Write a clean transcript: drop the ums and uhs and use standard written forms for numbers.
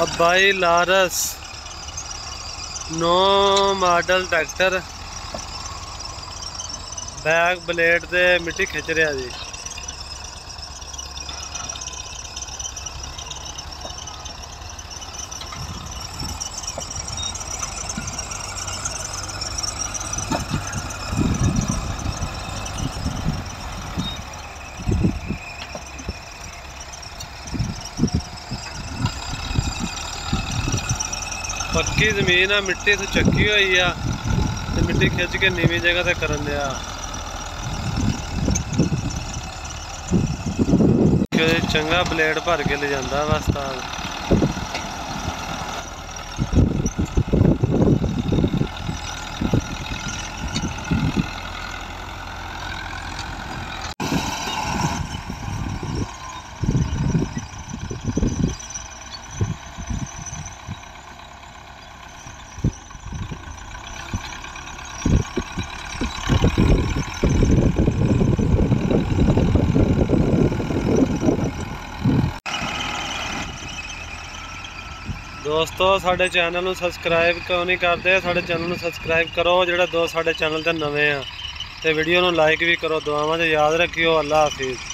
अब्बाई लारस 9 model tractor back blade से मिट्टी खिंच रहा जी। पक्की जमीन आ, मिट्टी तो चक्की हुई आ ते मिट्टी खिंच के नीवी जगह ते करन दिया। चंगा ब्लेड भर के ले जाता वा उस्ताद। दोस्तों साढ़े चैनल में सबसक्राइब क्यों नहीं करते? साढ़े चैनल में सबसक्राइब करो जो दो साढ़े चैनल ते नवे हैं, तो वीडियो में लाइक भी करो। दुआवां याद रखियो। अल्लाह हाफिज़।